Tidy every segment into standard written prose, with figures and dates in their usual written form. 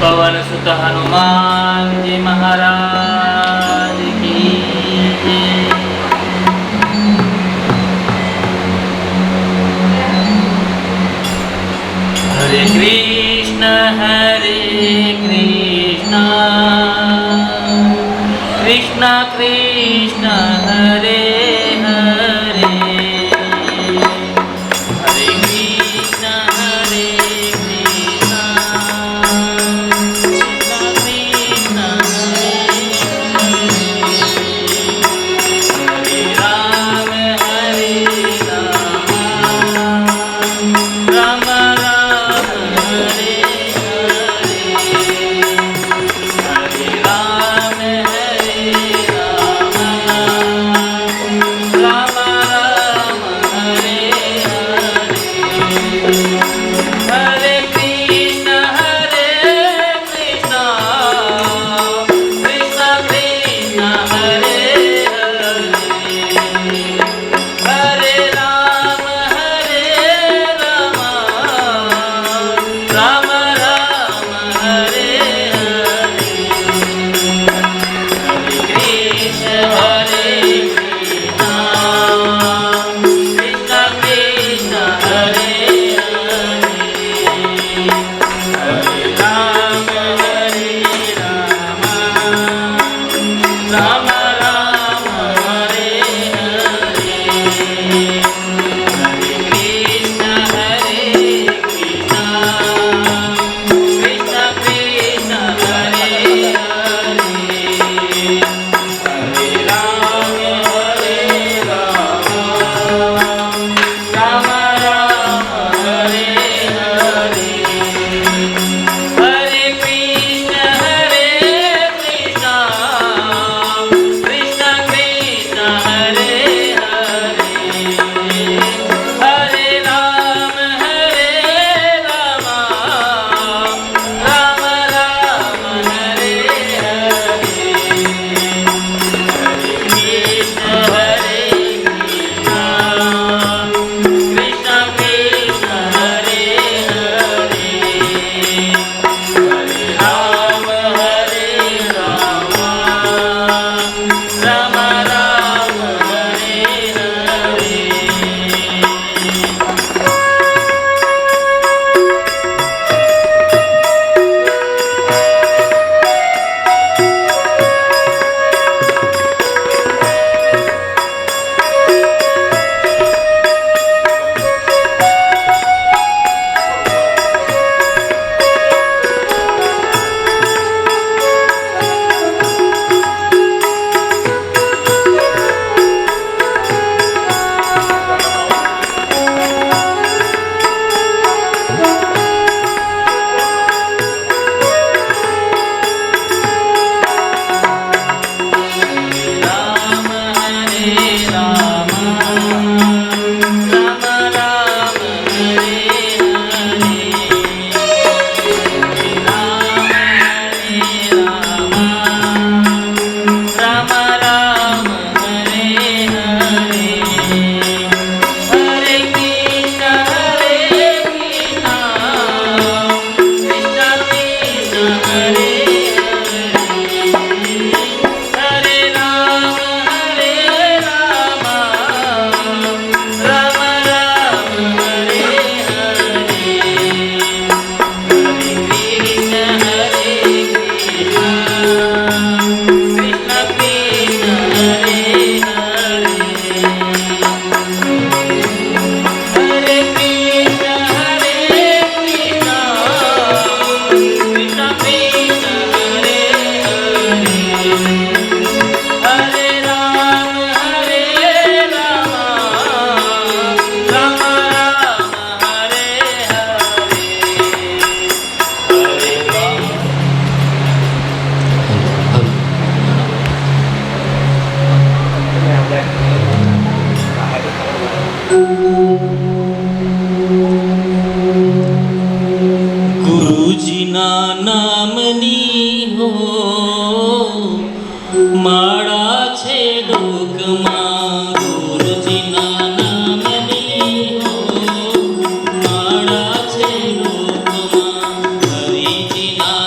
पवन सुत हनुमान जी महाराज की जय। हरे कृष्ण कृष्ण कृष्ण हरे हरे, हरे कृष्ण कृष्ण कृष्ण हरे हरे, हरे राम राम राम हरे हरे, हरे राम राम राम हरे हरे, हरे कृष्ण कृष्ण कृष्ण हरे हरे, हरे राम राम राम हरे हरे, हरे कृष्ण कृष्ण कृष्ण हरे हरे, हरे राम राम राम हरे हरे, हरे कृष्ण कृष्ण कृष्ण हरे हरे, हरे राम राम राम हरे हरे, हरे कृष्ण कृष्ण कृष्ण हरे हरे, हरे राम राम राम हरे हरे, हरे कृष्ण कृष्ण कृष्ण हरे हरे, हरे राम राम राम हरे हरे। राम राम हरे हरे, राम राम हरे हरे, हरे कृष्ण कृष्ण कृष्ण हरे हरे, हरे राम राम राम हरे हरे, हरे कृष्ण कृष्ण कृष्ण हरे हरे, हरे कृष्ण कृष्ण कृष्ण हरे हरे, हरे राम राम हरे हरे, हरे राम। ગુરુજીના નામની હો માળા છે ડોકમાં, ગુરુજીના નામની હો માળા છે ડોકમાં, હરિજીના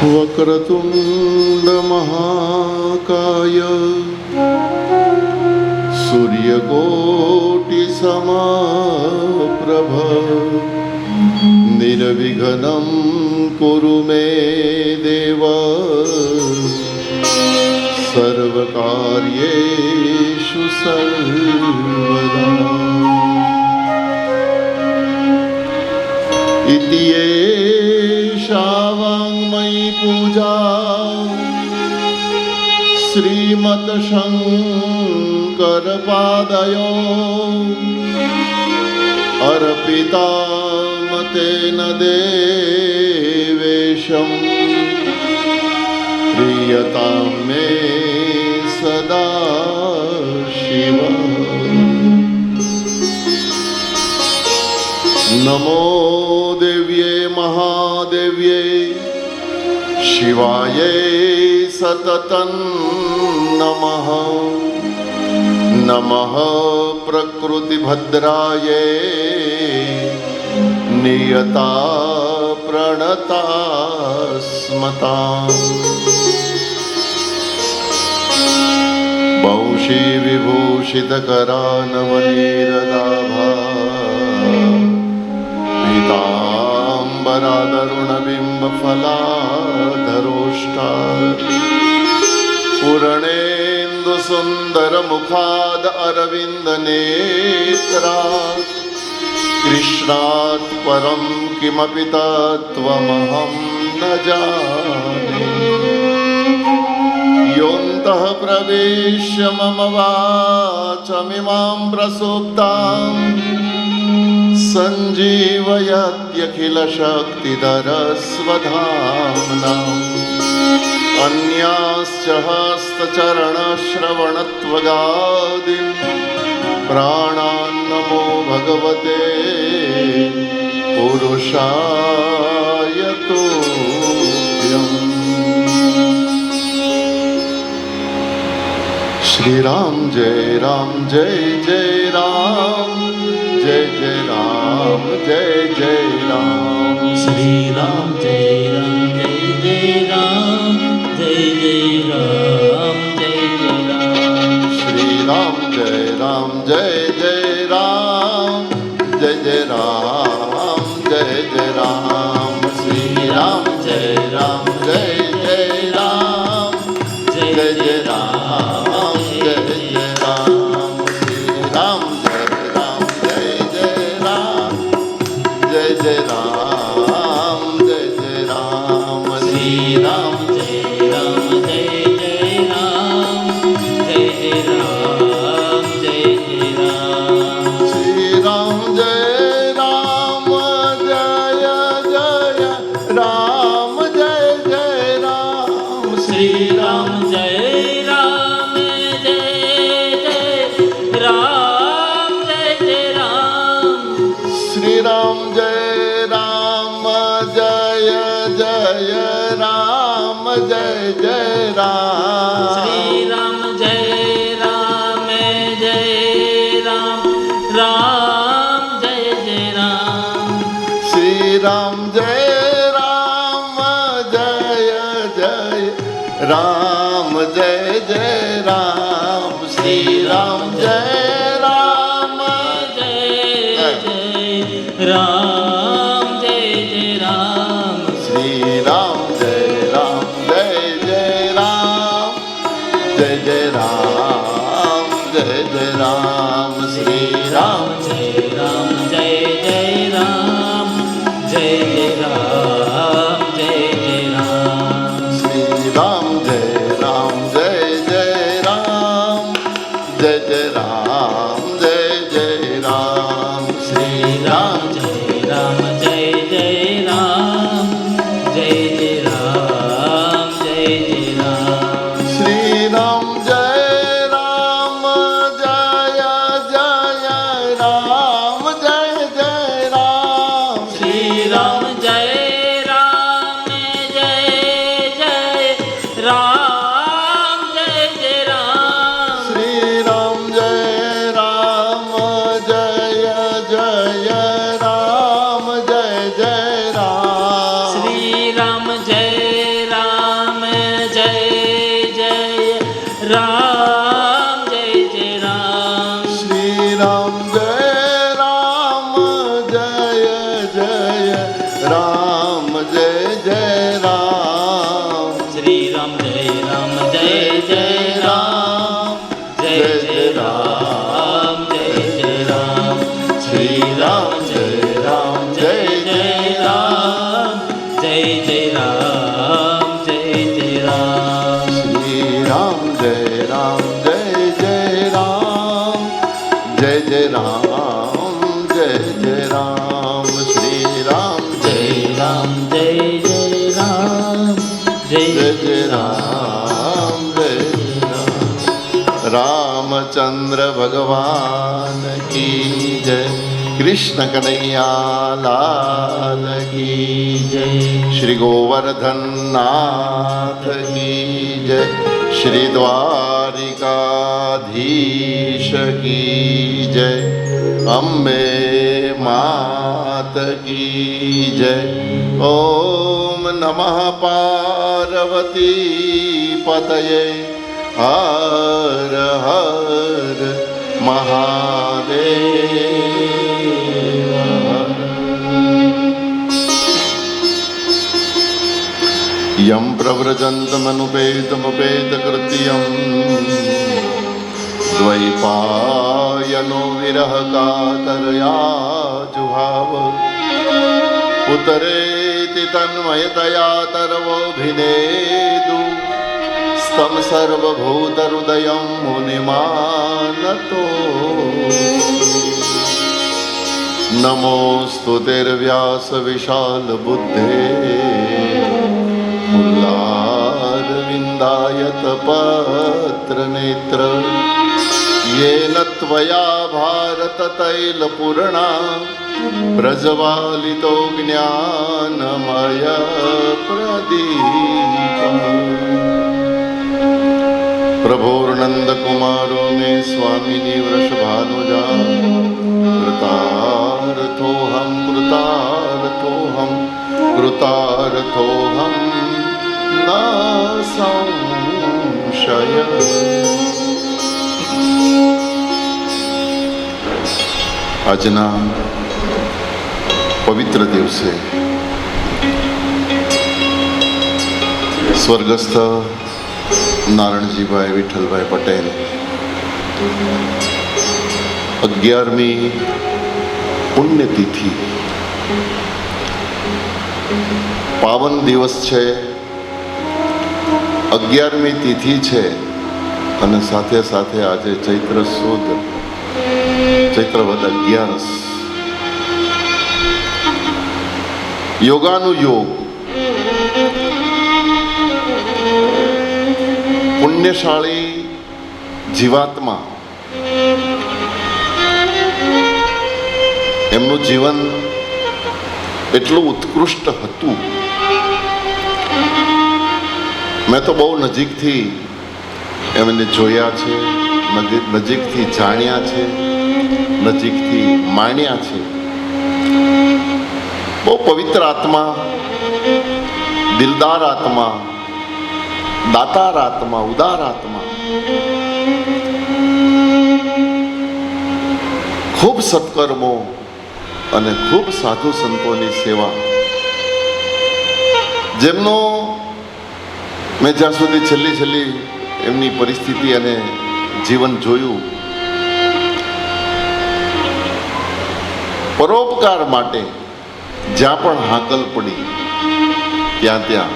वक्रतुंड महाकाय सूर्यकोटि समप्रभ निर्विघ्नं कुरु मे देव सर्वकार्येषु सर्वदा। इति एषा वाङ्मयी पूजा श्रीमत्शङ्करपादयो अर्पिता तेन देवेशं प्रीयतां मे सदा शिव। नमो देव्ये महादेव्ये शिवाये सततं नमः। नमः प्रकृतिभद्राये नियता प्रणता स्मताम्। वंशी विभूषितकरा नवनीरदाभा पीताम्बरादरुणबिम्बफलाधरोष्टा पूर्णेन्दुसुन्दरमुखाद अरविन्दनेत्रा कृष्णात् परं किमपि तत्त्वमहं न जाने। योऽन्तः प्रवेश्य मम वाचमिमां प्रसुप्तां सञ्जीवयत्यखिलशक्तिधरस्वधाम्नाम्। अन्याश्च हस्तचरणश्रवणत्वगादीन् प्राणान्नमो भगवते पुरुषाय तुभ्यम्। श्री राम जय जय राम, जय जय राम जय जय राम। श्री राम जय जय राम, जय जय राम जय जय राम। श्री राम जय जय राम, जय जय राम जय जय राम। श्री राम जय जय राम, जय जय राम जय जय राम। श्री राम जय जय राम, जय जय राम जय जय राम। श्री राम जय जय राम, जय जय राम जय जय राम। श्री राम जय राम, जय जय राम जय जय राम। श्री राम जय राम, जय जय राम जय जय राम। श्री राम जय राम, जय जय राम जय जय राम। श्री राम जय राम, जय राम राम जय जय राम। श्री राम जय राम, जय जय राम जय जय राम। श्री राम जय राम, जय जय राम जय जय राम। श्री राम जय जय राम, जय जय राम जय जय राम। श्री राम जय जय राम, जय जय राम जय जय राम। श्री राम जय जय राम, जय રામ જય રામ જય જય રામ જય જય રામ જય જય રામ શ્રી રામ જય રામ જય જય રામ જય જય રામ જય જય રામ શ્રી રામ જય રામ જય જય રામ જય જય રામ જય જય રામ શ્રી રામ જય રામ જય જય રામ જય જય જય જય રામ રામ જય रामचंद्र भगवान की जय कृष्ण कन्हैया लाल की जय श्री गोवर्धन नाथ की जय श्री द्वारिकाधीश की जय अम्बे मात की जय ओम नमः पार्वती पतये हर हर महादेव यं प्रव्रजन्तमनुपेतमुपेतकृत्यं द्वैपायनो विरह कातरया जुहाव पुतरेति तन्मयतया तरवोऽभिनेदु तं सर्वभूतहृदयं मुनिमानतो नमोऽस्तु तेर्व्यासविशालबुद्धे मुल्लारविन्दायतपत्रनेत्र येन त्वया भारततैलपूर्णा प्रज्वालितो ज्ञानमयप्रदीपः प्रभोर्नंद कुमारो में स्वामिनी वृषभानुजा कृतार्थोऽहं कृतार्थोऽहं कृतार्थोऽहं न संशय। આજના પવિત્ર દિવસે સ્વર્ગસ્થ નારણજીભાઈ વિઠ્ઠલભાઈ પટેલ 11મી પુણ્યતિથિ પાવન દિવસ છે, 11મી તિથિ છે અને સાથે સાથે આજે ચૈત્ર સુદ ચૈત્રવદ 11 યોગાનુયોગ પુણ્યશાળી જીવાત્મા એમનું જીવન એટલું ઉત્કૃષ્ટ હતું. મેં તો બહુ નજીકથી એમને જોયા છે, નજીકથી જાણ્યા છે, નજીકથી માણ્યા છે. બહુ પવિત્ર આત્મા, દિલદાર આત્મા, દાતાર આત્મા, ઉદાર આત્મા, ખૂબ સત્કર્મો અને ખૂબ સાધુ સંતોની સેવા. જેમનો મેં જ્યાં સુધી છેલ્લી એમની પરિસ્થિતિ અને જીવન જોયું, પરોપકાર માટે જ્યાં પણ હાકલ પડી ત્યાં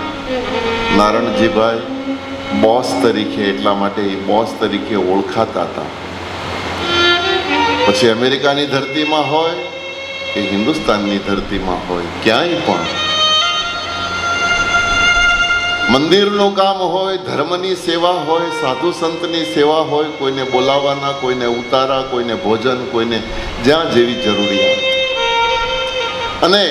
નારણજીભાઈ બોસ તરીકે, એટલા માટે એ બોસ તરીકે ઓળખાતા હતા. પછી અમેરિકાની ધરતીમાં હોય કે હિન્દુસ્તાનની ધરતીમાં હોય, ક્યાંય પણ મંદિરનું કામ હોય, ધર્મની સેવા હોય, સાધુ સંતની સેવા હોય, કોઈને બોલાવવાના, કોઈને ઉતારા, કોઈને ભોજન, કોઈને જ્યાં જેવી જરૂરિયાત. અને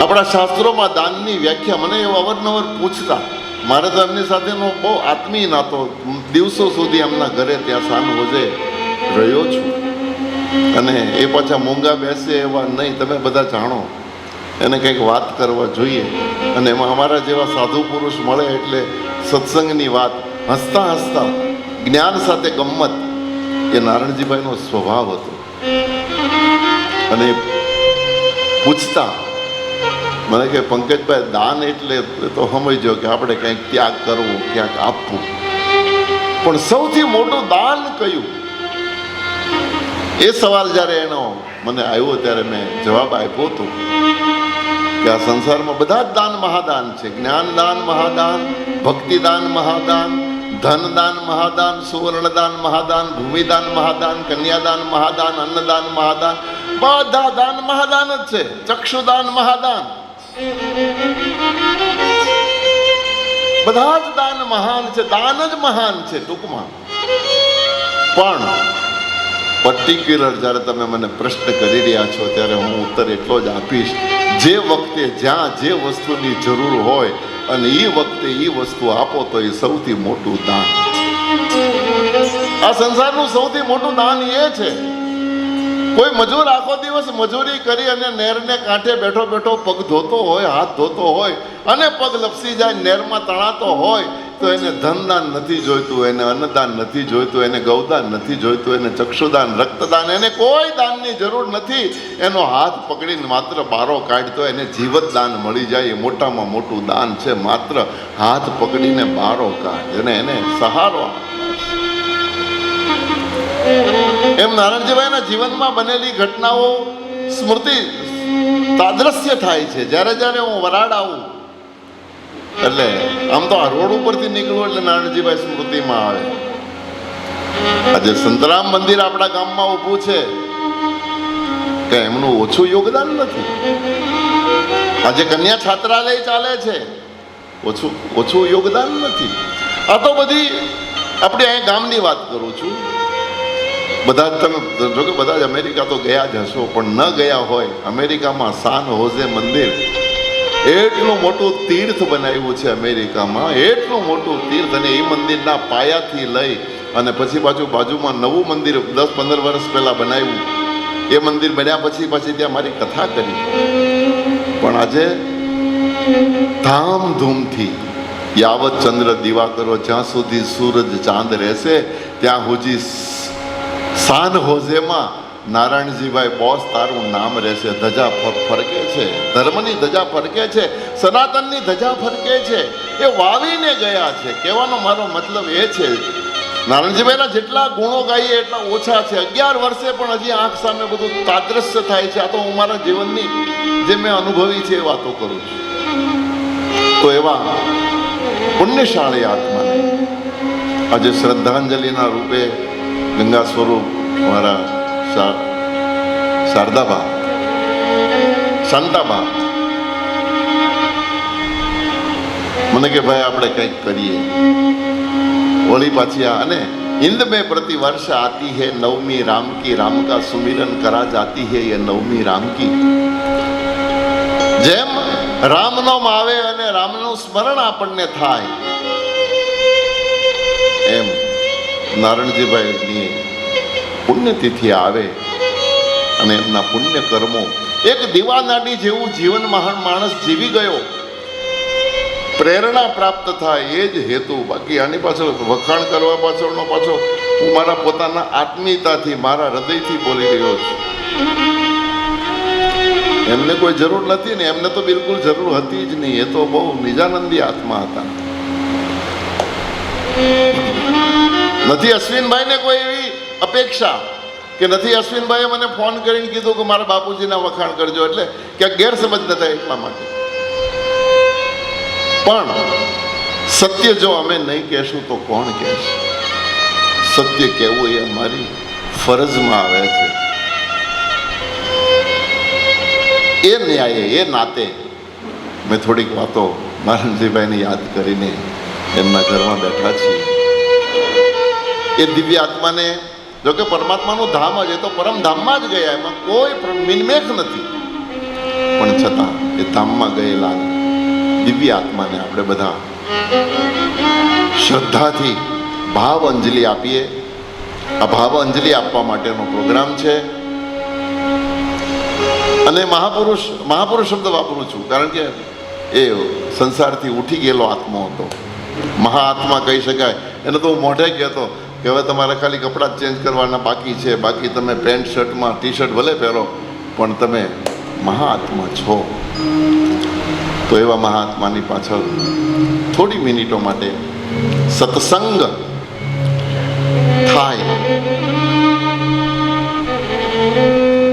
આપણા શાસ્ત્રોમાં દાનની વ્યાખ્યા મને એવું અવારનવાર પૂછતા. મારે તો એમની સાથેનો બહુ આત્મીય નાતો, દિવસો સુધી એમના ઘરે ત્યાં સાન હોજે રહ્યો છું. અને એ પાછા મૂંગા બેસે એવા નહીં, તમે બધા જાણો. એને કંઈક વાત કરવા જોઈએ અને એમાં અમારા જેવા સાધુ પુરુષ મળે એટલે સત્સંગની વાત, હસતા હસતા જ્ઞાન સાથે ગમ્મત, એ નારણજીભાઈનો સ્વભાવ હતો. અને પૂછતા મને કે પંકજભાઈ દાન એટલે તો સમજો કે આપણે કંઈક ત્યાગ કરવો, ક્યાંક આપવું, પણ સૌથી મોટું દાન કયું? એ સવાલ જ્યારે એનો મને આવ્યો ત્યારે મેં જવાબ આપ્યો હતો કે આ સંસારમાં બધા જ દાન મહાદાન છે. જ્ઞાનદાન મહાદાન, ભક્તિદાન મહાદાન, ધનદાન મહાદાન, સુવર્ણદાન મહાદાન, ભૂમિદાન મહાદાન, કન્યાદાન મહાદાન, અન્નદાન મહાદાન, બધા દાન મહાદાન જ છે. ચક્ષુદાન મહાદાન, બધા જ દાન મહાન છે. દાન જ મહાન છે ટૂંકમાં. પણ પર્ટિક્યુલર જ્યારે તમે મને પ્રશ્ન કરી રહ્યા છો ત્યારે હું ઉત્તર એટલો જ આપીશ, જે વખતે જ્યાં જે વસ્તુની જરૂર હોય અને એ વખતે એ વસ્તુ આપો તો એ સૌથી મોટું દાન. આ સંસારનું સૌથી મોટું દાન એ છે. કોઈ મજૂર આખો દિવસ મજૂરી કરી અને નહેરને કાંઠે બેઠો બેઠો પગ ધોતો હોય, હાથ ધોતો હોય અને પગ લપસી જાય, નહેરમાં તણાતો હોય તો એને ધનદાન નથી જોઈતું, એને અન્નદાન નથી જોઈતું, એને ગૌદાન નથી જોઈતું, એને ચક્ષુદાન, રક્તદાન, એને કોઈ દાનની જરૂર નથી. એનો હાથ પકડીને માત્ર બારો કાઢતો એને જીવત દાન મળી જાય. એ મોટામાં મોટું દાન છે. માત્ર હાથ પકડીને બારો કાઢ અને એને સહારો. એમ નારાયણજીભાઈના જીવનમાં બનેલી ઘટનાઓ સ્મૃતિ તાદ્રશ્ય થાય છે. જ્યારે જ્યારે હું વરાડ આવું એટલે આમ તો આ રોડ ઉપરથી નીકળું એટલે નારાયણજીભાઈ સ્મૃતિમાં આવે. આજે સંતરામ મંદિર આપણા ગામમાં ઊભું છે કે એમનું ઓછું યોગદાન નથી. આજે કન્યા છાત્રાલય ચાલે છે, ઓછું યોગદાન નથી. આ તો બધી આપણે અહીં ગામની વાત કરું છું. બધા જ તમે જો કે બધા જ અમેરિકા તો ગયા જ હશો, પણ ન ગયા હોય અમેરિકામાં સાન હોઝે મંદિર એટલું મોટું તીર્થ બનાવ્યું છે અમેરિકામાં, એટલું મોટું તીર્થ. અને એ મંદિરના પાયાથી લઈ અને પછી બાજુમાં નવું મંદિર 10-15 વર્ષ પહેલા બનાવ્યું. એ મંદિર બન્યા પછી ત્યાં મારી કથા કરી. પણ આજે ધામધૂમથી યાવત ચંદ્ર દીવા કરો, જ્યાં સુધી સૂરજ ચાંદ રહેશે ત્યાં સુધી સાન હોઝેમાં નારાયણજીભાઈ બોસ તારું નામ રહેશે. ધજા ફરકે છે, ધર્મની ધજા ફરકે છે, સનાતનની ધજા ફરકે છે. એ વાવીને ગયા છે. કહેવાનો મારો મતલબ એ છે નારાયણજીભાઈના જેટલા ગુણો ગાઈએ એટલા ઓછા છે. 11 વર્ષે પણ હજી આંખ સામે બધું તાદ્રશ્ય થાય છે. આ તો હું મારા જીવનની જે મેં અનુભવી છે એ વાતો કરું છું. તો એવા પુણ્યશાળી આત્માને આજે શ્રદ્ધાંજલિના રૂપે ગંગા સ્વરૂપ અમારા શારદાબા, શાંતાબા મને કે ભાઈ આપણે કંઈક કરીએ. હોળી પાછી અને हिंद में प्रतिवर्ष आती है नवमी राम की, राम का सुमिरन करा जाती है ये नवमी राम की. જેમ રામનોમ આવે અને રામનું સ્મરણ આપણને થાય એમ નારાયણજીભાઈની પુણ્યતિથિ આવે અને એમના પુણ્ય કર્મો એક દીવાનાડી જેવું જીવન મહાન માણસ જીવી ગયો, પ્રેરણા પ્રાપ્ત થાય એ જ હેતુ. બાકી આની પાછળ વખાણ કરવા પાછળનો પાછો હું મારા પોતાના આત્મીયતાથી મારા હૃદયથી બોલી રહ્યો છું. એમને કોઈ જરૂર નથી ને એમને તો બિલકુલ જરૂર હતી જ નહીં. એ તો બહુ નિજાનંદી આત્મા હતા. નથી અશ્વિનભાઈને કોઈ એવી અપેક્ષા કે નથી અશ્વિનભાઈએ મને ફોન કરીને કીધું કે મારા બાપુજીના વખાણ કરજો, એટલે ક્યાંક ગેરસમજ ન થાય એટલા માટે. પણ સત્ય જો અમે નહીં કહેશું તો કોણ કહેશે? સત્ય કહેવું એ અમારી ફરજમાં આવે છે. એ ન્યાયે એ નાતે મેં થોડીક વાતો નારાયણજીભાઈને યાદ કરીને એમના ઘરમાં બેઠા છીએ. એ દિવ્ય આત્માને જો કે પરમાત્માનું ધામ જ, એ તો પરમધામમાં જ ગયા, એમાં કોઈ મિનમેખ નથી. પણ છતાં એ ધામમાં ગયેલા દિવ્ય આત્માને આપણે બધા શ્રદ્ધાથી ભાવ અંજલિ આપીએ. આ ભાવ અંજલિ આપવા માટેનો પ્રોગ્રામ છે. અને મહાપુરુષ શબ્દ વાપરું છું કારણ કે એ સંસારથી ઉઠી ગયેલો આત્મા હતો. મહાઆત્મા કહી શકાય. એને તો હું મોઢે કહેતો કે હવે તમારે ખાલી કપડાં જ ચેન્જ કરવાના બાકી છે, બાકી તમે પેન્ટ શર્ટમાં ટી શર્ટ ભલે પહેરો પણ તમે મહાઆત્મા છો. તો એવા મહાત્માની પાછળ થોડી મિનિટો માટે સત્સંગ થાય.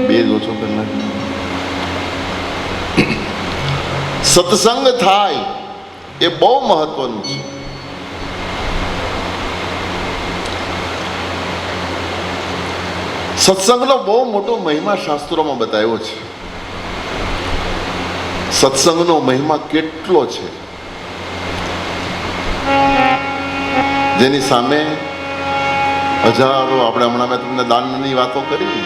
બે જ ઓછો કરનાર. સત્સંગ થાય એ બહુ મહત્વનું છે. સત્સંગનો બહુ મોટો મહિમા શાસ્ત્રોમાં બતાવ્યો છે. સત્સંગનો મહિમા કેટલો છે, જેની સામે હજારો, આપણે હમણાં મેં તમને દાનની વાતો કરી,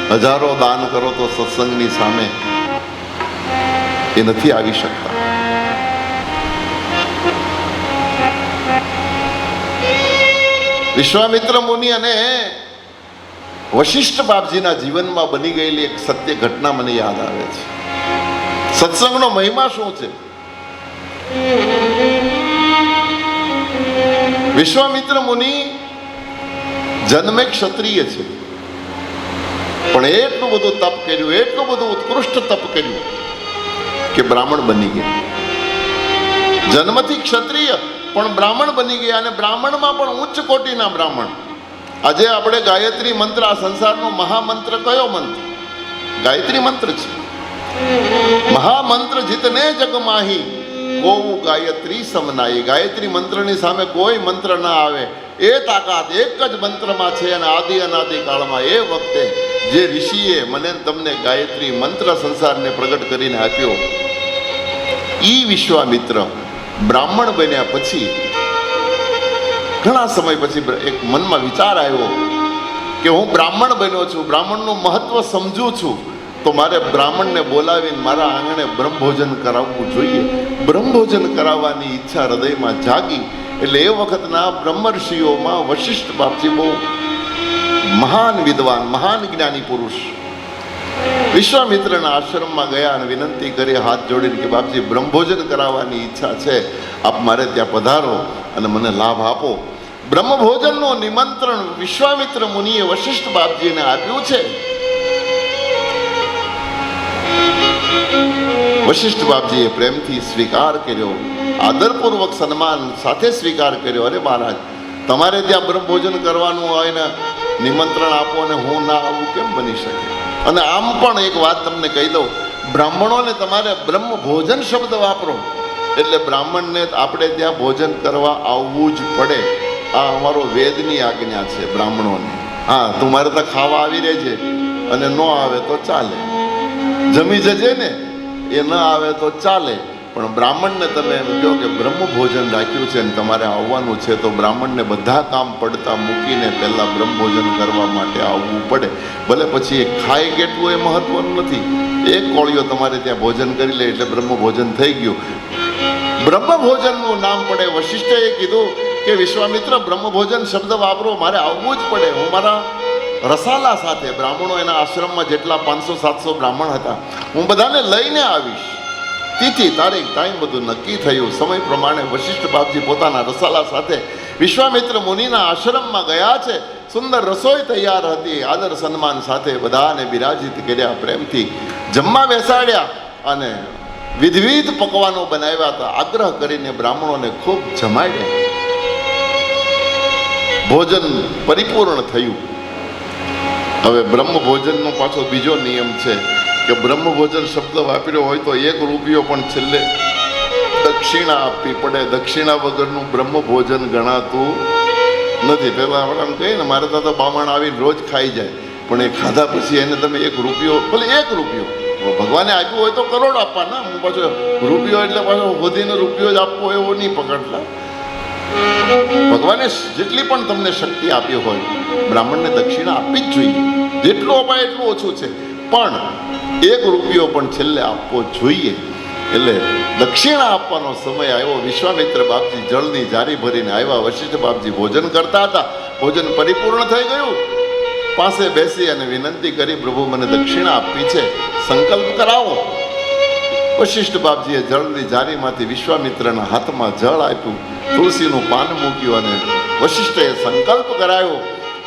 હજારો દાન કરો તો સત્સંગની સામે એ નથી આવી શકતા. વિશ્વામિત્ર મુનિ અને વશિષ્ઠ બાપજીના જીવનમાં બની ગયેલી એક સત્ય ઘટના મને યાદ આવે છે. સત્સંગનો મહિમા શું છે? વિશ્વામિત્ર મુનિ જન્મે ક્ષત્રિય છે, પણ એટલું બધું તપ કર્યું, એટલું બધું ઉત્કૃષ્ટ તપ કર્યું કે બ્રાહ્મણ બની ગયા. જન્મથી ક્ષત્રિય પણ બ્રાહ્મણ બની ગયા, અને બ્રાહ્મણમાં પણ ઉચ્ચ કોટીના બ્રાહ્મણ. આજે આપણે ગાયત્રી મંત્ર, આ સંસારનો મહામંત્ર કયો મંત્ર? ગાયત્રી મંત્ર છે. મહામંત્ર જીતને જગ માહી, કોવું ગાયત્રી સમનાઈ. ગાયત્રી મંત્રની સામે કોઈ મંત્ર ના આવે, એ તાકાત એક જ મંત્રમાં છે. અને આદિ અનાદિ કાળમાં એ વખતે જે ઋષિએ મને તમને ગાયત્રી મંત્ર સંસારને પ્રગટ કરીને આપ્યો, ઈ વિશ્વામિત્ર બ્રાહ્મણ બન્યા પછી ઘણા સમય પછી એક મનમાં વિચાર આવ્યો કે હું બ્રાહ્મણ બન્યો છું, બ્રાહ્મણનું મહત્વ સમજું છું, તો મારે બ્રાહ્મણને બોલાવીને મારા આંગણે બ્રહ્મભોજન કરાવવું જોઈએ. બ્રહ્મભોજન કરાવવાની ઈચ્છા હૃદયમાં જાગી. એટલે એ વખતના બ્રહ્મર્ષિઓમાં વશિષ્ઠ બાપજી બહુ મહાન વિદ્વાન, મહાન જ્ઞાની પુરુષ વિશ્વામિત્રના આશ્રમમાં ગયા અને વિનંતી કરી, હાથ જોડીને કે બાપજી, બ્રહ્મભોજન કરાવવાની ઈચ્છા છે, આપ મારે ત્યાં પધારો અને મને લાભ આપો. બ્રહ્મભોજનનું નિમંત્રણ વિશ્વામિત્ર મુનિએ વશિષ્ઠ બાપજીને આપ્યું છે. વશિષ્ઠ બાપજીએ પ્રેમથી સ્વીકાર કર્યો, આદરપૂર્વક સન્માન સાથે સ્વીકાર કર્યો. અરે મહારાજ, તમારે ત્યાં બ્રહ્મભોજન કરવાનું હોય ને નિમંત્રણ આપો અને હું ના આવું કેમ બની શકે? અને આમ પણ એક વાત તમને કહી દઉં, બ્રાહ્મણોને તમારે બ્રહ્મભોજન શબ્દ વાપરો એટલે બ્રાહ્મણને આપણે ત્યાં ભોજન કરવા આવવું જ પડે. આ અમારો વેદની આજ્ઞા છે બ્રાહ્મણોને. હા, તું મારે ત્યાં ખાવા આવી રહેજે, અને ન આવે તો ચાલે, જમી જજે ને, એ ન આવે તો ચાલે, પણ બ્રાહ્મણને તમે એમ કહો કે બ્રહ્મભોજન રાખ્યું છે અને તમારે આવવાનું છે, તો બ્રાહ્મણને બધા કામ પડતા મૂકીને પહેલાં બ્રહ્મભોજન કરવા માટે આવવું પડે. ભલે પછી એ ખાય કેટલું એ મહત્વનું નથી, એક કોળીઓ તમારે ત્યાં ભોજન કરી લે એટલે બ્રહ્મભોજન થઈ ગયું. બ્રહ્મભોજનનું નામ પડે. વશિષ્ઠએ કીધું કે વિશ્વામિત્ર, બ્રહ્મભોજન શબ્દ વાપરો, મારે આવવું જ પડે. હું મારા રસાલા સાથે, બ્રાહ્મણો એના આશ્રમમાં જેટલા 500-700 બ્રાહ્મણ હતા, હું બધાને લઈને આવીશ. તિથિ, તારીખ, ટાઈમ બધું નક્કી થયું. સમય પ્રમાણે વશિષ્ઠ બાપજી પોતાના રસાલા સાથે વિશ્વામિત્ર મુનિના આશ્રમમાં ગયા છે. સુંદર રસોઈ તૈયાર હતી. આદર સન્માન સાથે બધાને બિરાજિત કર્યા, પ્રેમથી જમવા બેસાડ્યા અને વિવિધ પકવાનો બનાવ્યા હતા. આગ્રહ કરીને બ્રાહ્મણોને ખૂબ જમાડ્યા. ભોજન પરિપૂર્ણ થયું. હવે બ્રહ્મભોજનનો પાછો બીજો નિયમ છે કે બ્રહ્મભોજન શબ્દ વાપર્યો હોય તો 1 રૂપિયો પણ છેલ્લે દક્ષિણા આપવી પડે. દક્ષિણા વગરનું બ્રહ્મભોજન ગણાતું નથી. પહેલાં આપણે આમ કહીએ ને, મારે તો બામણ આવીને રોજ ખાઈ જાય, પણ એ ખાધા પછી એને તમે 1 રૂપિયો, ભલે 1 રૂપિયો ભગવાને આપ્યું હોય તો કરોડ આપવાના. હું પાછો રૂપિયો એટલે પાછો વધીને રૂપિયો જ આપવો એવો નહીં પકડતા. ભગવાને જેટલી પણ તમને શક્તિ આપી હોય, બ્રાહ્મણને દક્ષિણા આપવી જ જોઈએ. જેટલું અપાય એટલું ઓછું છે, પણ 1 રૂપિયો પણ છેલ્લે આપવો જોઈએ. એટલે દક્ષિણા આપવાનો સમય આવ્યો. વિશ્વામિત્ર બાપજી જળની જારી ભરીને આવ્યા. વશિષ્ઠ બાપજી ભોજન કરતા હતા. ભોજન પરિપૂર્ણ થઈ ગયું. પાસે બેસી અને વિનંતી કરી, પ્રભુ, મને દક્ષિણા આપવી છે, સંકલ્પ કરાવો. વશિષ્ઠ બાપજીએ જળની જારીમાંથી વિશ્વામિત્રના હાથમાં જળ આપ્યું, તુલસીનું પાન મૂક્યું અને વશિષ્ઠએ સંકલ્પ કરાયો.